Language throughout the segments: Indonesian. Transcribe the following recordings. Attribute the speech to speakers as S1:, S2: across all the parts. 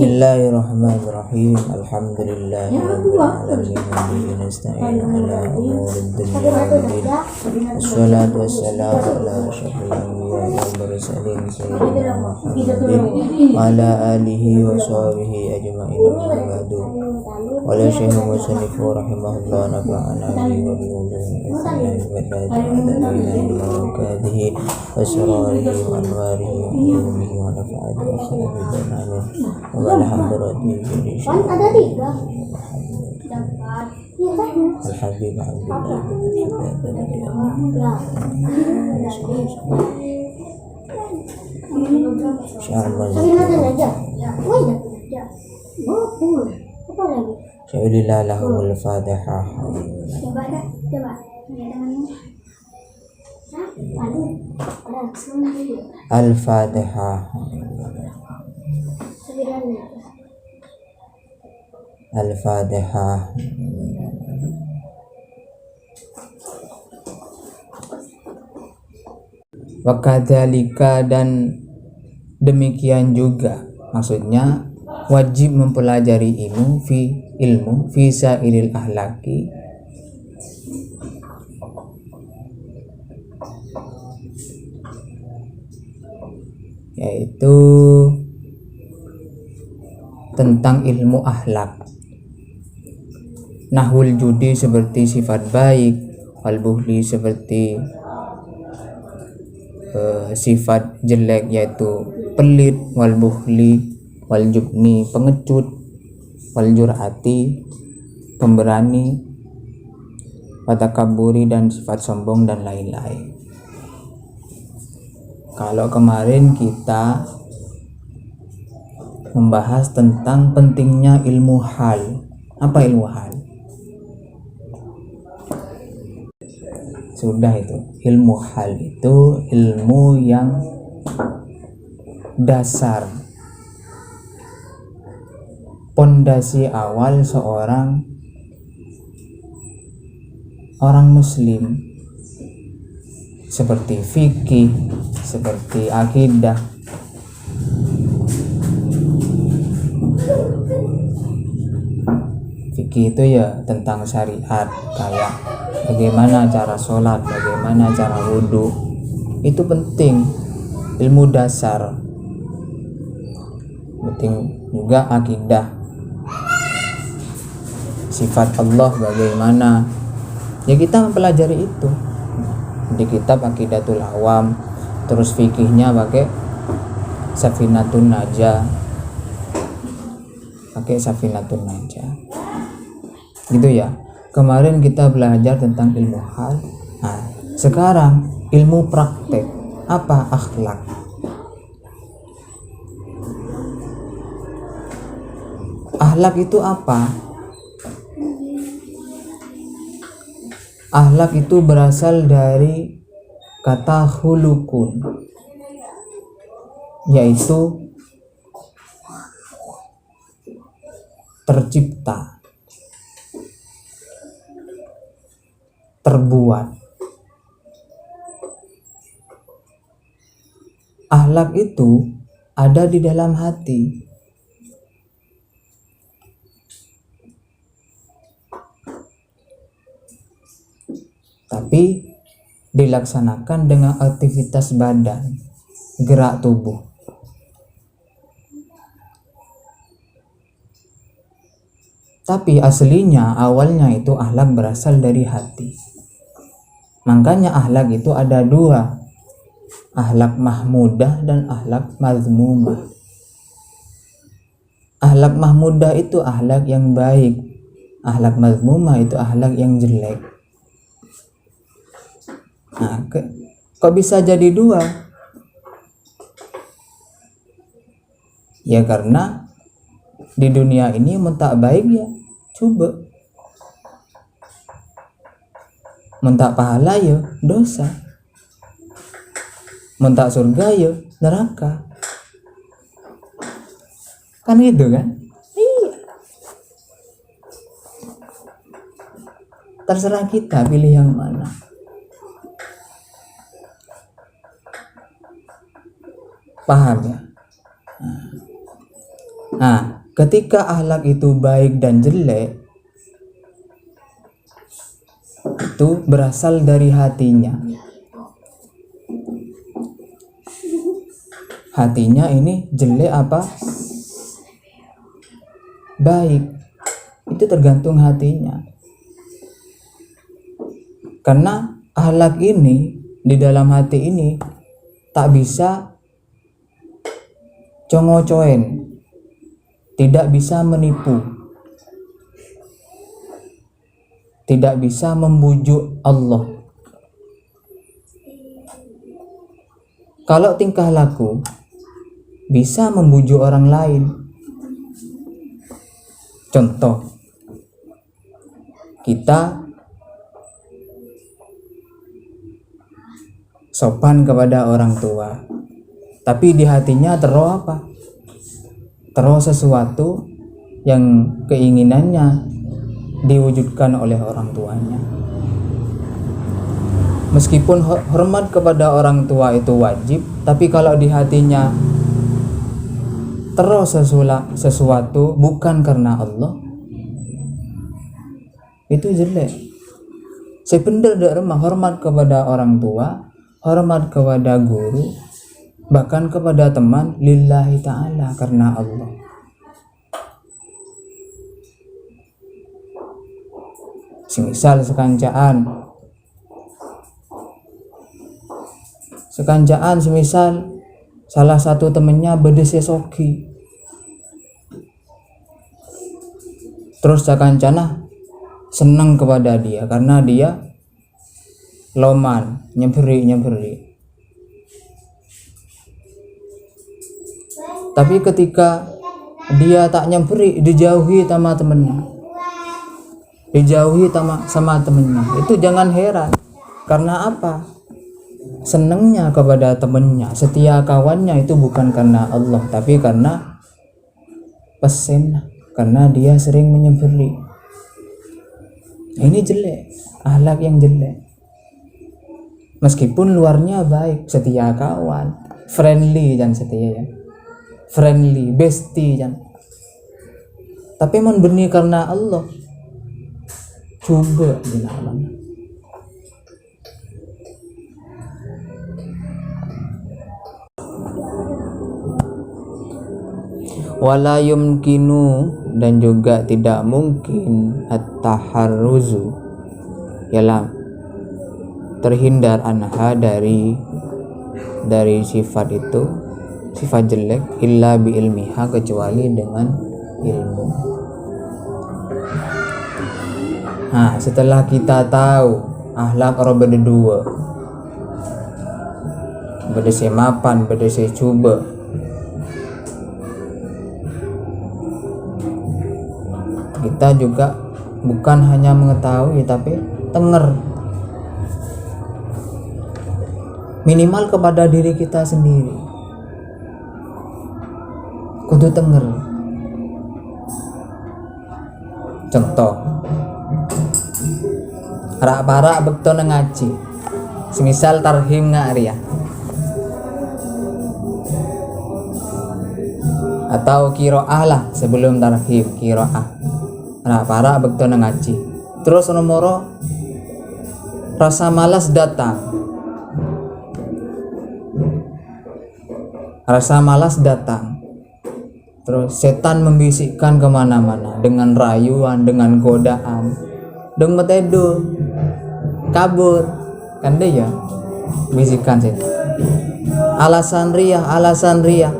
S1: Bismillahirrahmanirrahim. Alhamdulillahirabbil alamin wa bihi nasta'in ala umurid dunya waddin. Wassalatu wassalamu ala asyrafil anbiya'i wal mursalin sayyidina Muhammadin wa ala alihi wa sahbihi ajma'in. Ba'du. Qala Syekh Musannif rahimahullah nafa'ana bihi wa bi ulumihi wa barakatihi wa asrarihi wa anwarihi wa ulumihi wa nafa'ana wa khalaqana Alhamdulillah.
S2: Ada 3.
S1: Al-Habib Abdullah Sya'ulillah lahumul Fatihah. Al-Fatihah. Al-Fatihah. Wakadzalika, dan demikian juga, maksudnya wajib mempelajari ilmu fi sairil ahlaki, yaitu tentang ilmu akhlak. Nahwul judi seperti sifat baik, wal buhli seperti sifat jelek yaitu pelit, wal buhli, wal jubni pengecut, wal jur'ati pemberani, watakaburi dan sifat sombong dan lain-lain. Kalau kemarin kita membahas tentang pentingnya ilmu hal. Apa ilmu hal? Sudah itu. Ilmu hal itu ilmu yang dasar, pondasi awal seorang muslim, seperti fikih, seperti akidah. Fikih itu ya tentang syariat, kayak bagaimana cara sholat, bagaimana cara wudhu, itu penting, ilmu dasar. Penting juga akidah, sifat Allah bagaimana, ya kita mempelajari itu di kitab Aqidatul Awam. Terus fikihnya pakai Safinatun Najah, gitu ya. Kemarin kita belajar tentang ilmu hal. Nah, sekarang ilmu praktek. Apa akhlak? Akhlak itu apa? Akhlak itu berasal dari kata hulukun, yaitu tercipta, terbuat. Akhlak itu ada di dalam hati. Tapi dilaksanakan dengan aktivitas badan, gerak tubuh. Tapi aslinya, awalnya itu akhlak berasal dari hati. Makanya akhlak itu ada 2, akhlak mahmudah dan akhlak mazmumah. Akhlak mahmudah itu akhlak yang baik, akhlak mazmumah itu akhlak yang jelek. Nah, kok bisa jadi 2? Ya karena di dunia ini mentak baik ya coba, mentak pahala ya dosa, mentak surga ya neraka. Kan gitu kan? Iya. Terserah kita pilih yang mana. Paham ya? Nah, ketika akhlak itu baik dan jelek, itu berasal dari hatinya. Hatinya ini jelek apa baik, itu tergantung hatinya. Karena akhlak ini di dalam hati ini tak bisa congo-coen, tidak bisa menipu, tidak bisa membujuk Allah. Kalau tingkah laku bisa membujuk orang lain. Contoh, kita sopan kepada orang tua, tapi di hatinya terus apa? Terus sesuatu yang keinginannya diwujudkan oleh orang tuanya. Meskipun hormat kepada orang tua itu wajib, tapi kalau di hatinya terus sesuatu bukan karena Allah, itu jelek. Sebenarnya remah hormat kepada orang tua, hormat kepada guru, bahkan kepada teman, lillahi ta'ala, karena Allah. Semisal sekancaan semisal salah satu temennya bedese sogi, terus sekancana senang kepada dia karena dia loman, nyeberi. Tapi ketika dia tak nyeberi, dijauhi sama temennya, sama temennya, itu jangan heran. Karena apa? Senangnya kepada temennya, setia kawannya itu bukan karena Allah, tapi karena pesen, karena dia sering menyeberi. Ini jelek, akhlak yang jelek. Meskipun luarnya baik, setia kawan, friendly dan setia ya, friendly, bestie kan. Tapi mon benih karena Allah, coba gimana? Wala yumkinu, dan juga tidak mungkin at-taharruzu, ialah terhindar anha dari sifat itu, sifat jelek, illa bi ilmiha, kecuali dengan ilmu. Nah, setelah kita tahu akhlak orang berdua, berdese mapan, berdese coba, kita juga bukan hanya mengetahui tapi tenger, minimal kepada diri kita sendiri kudu tenger. Contoh, rak-parak bekto ngaji, semisal tarhim ngari ya, atau kiroah lah sebelum tarhim, kiroah rak-parak bekto ngaji. Terus nomoro rasa malas datang, terus setan membisikkan kemana-mana dengan rayuan, dengan godaan, dengan metedo kabur kan deh ya, bisikan setan, alasan ria.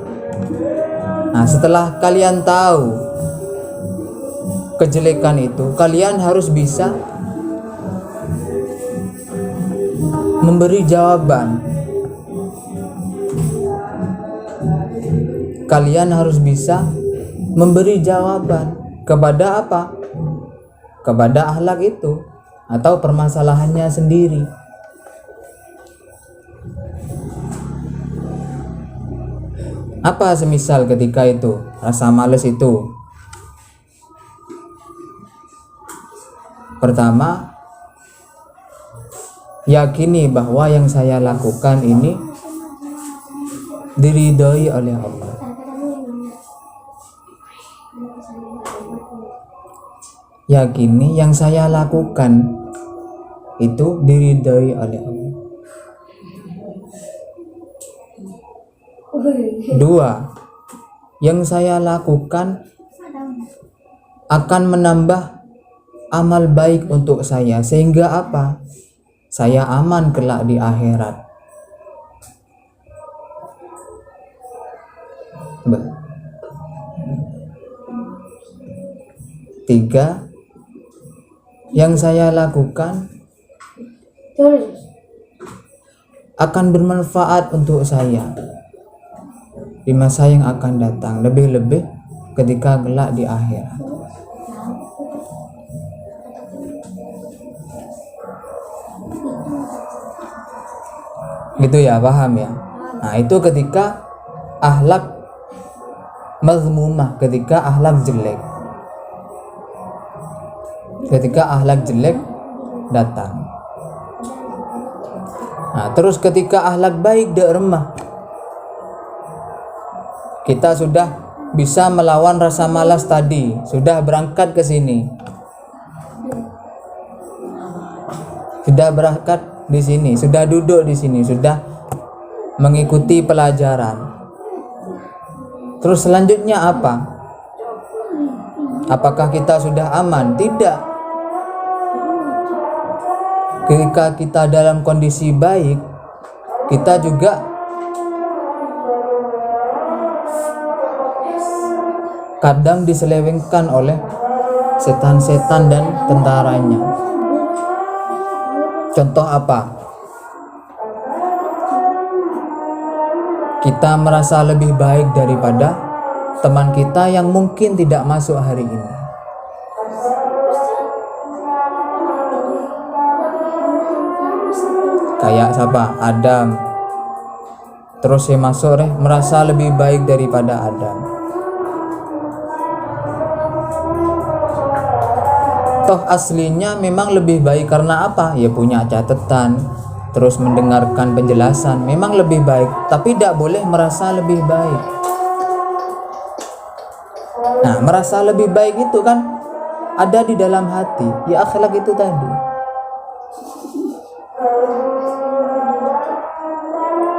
S1: Nah, setelah kalian tahu kejelekan itu, kalian harus bisa memberi jawaban. Kalian harus bisa memberi jawaban kepada apa? Kepada akhlak itu atau permasalahannya sendiri. Apa semisal ketika itu rasa males itu? Pertama, yakini bahwa yang saya lakukan ini diridhoi oleh Allah. Yakini yang saya lakukan itu diridhoi oleh Allah. 2. Yang saya lakukan akan menambah amal baik untuk saya, sehingga apa? Saya aman kelak di akhirat. 3. Yang saya lakukan akan bermanfaat untuk saya di masa yang akan datang, lebih-lebih ketika kelak di akhirat. Gitu ya, paham ya? Nah, itu ketika akhlak mazmumah, ketika akhlak jelek. Ketika akhlak jelek datang. Nah, terus ketika akhlak baik remah, kita sudah bisa melawan rasa malas tadi, sudah berangkat ke sini, sudah berangkat di sini, sudah duduk di sini, sudah mengikuti pelajaran. Terus selanjutnya apa? Apakah kita sudah aman? Tidak. Ketika kita dalam kondisi baik, kita juga kadang diselewengkan oleh setan-setan dan tentaranya. Contoh apa? Kita merasa lebih baik daripada teman kita yang mungkin tidak masuk hari ini. Kayak siapa? Adam. Terus saya masuk merasa lebih baik daripada Adam. Toh aslinya memang lebih baik karena apa? Ya punya catatan, terus mendengarkan penjelasan, memang lebih baik, tapi tidak boleh merasa lebih baik. Nah, merasa lebih baik itu kan ada di dalam hati, ya akhlak itu tadi.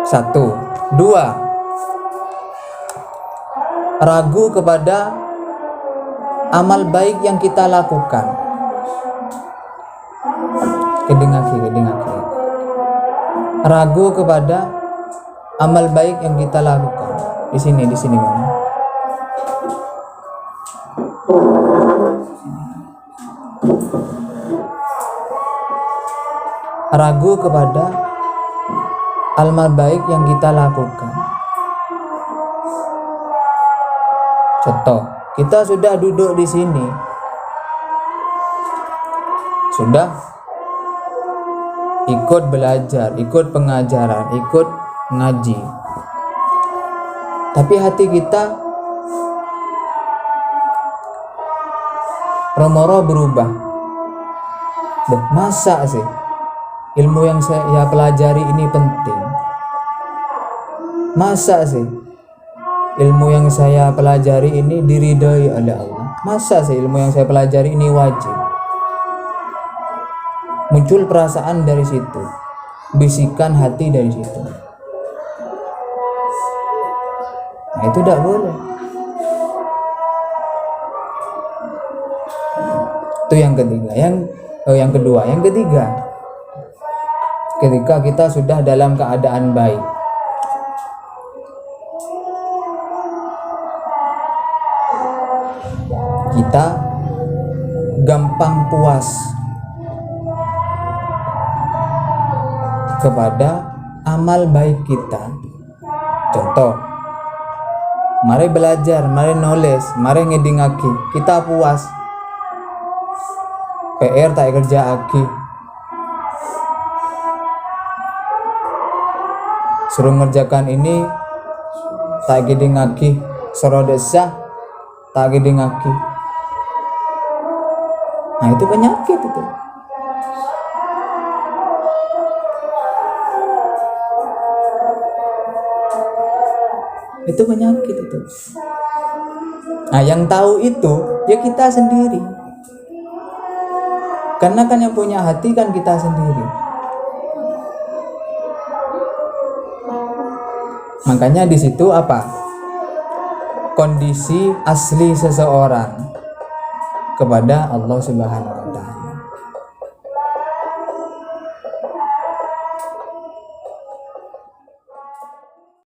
S1: 1. 2. Ragu kepada amal baik yang kita lakukan. Kedengaki. Ragu kepada amal baik yang kita lakukan. Di sini mana? Ragu kepada amal baik yang kita lakukan. Contoh, kita sudah duduk di sini, sudah ikut belajar, ikut pengajaran, ikut ngaji, tapi hati kita romoro berubah. Masa sih ilmu yang saya pelajari ini penting? Masa sih ilmu yang saya pelajari ini diridhoi oleh Allah? Masa sih ilmu yang saya pelajari ini wajib? Muncul perasaan dari situ, bisikan hati dari situ. Nah, itu tidak boleh. Itu yang ketiga. Yang kedua, yang ketiga, ketika kita sudah dalam keadaan baik, kita gampang puas kepada amal baik kita. Contoh, mari belajar, mari nulis, mari ngedingaki, kita puas. PR tak kerja aki, suruh ngerjakan ini tak ngedingaki, suruh desa tak ngedingaki. Nah, itu penyakit itu. Itu penyakit itu. Nah, yang tahu itu ya kita sendiri. Karena kan yang punya hati kan kita sendiri. Makanya di situ apa? Kondisi asli seseorang kepada Allah Subhanahu wa taala.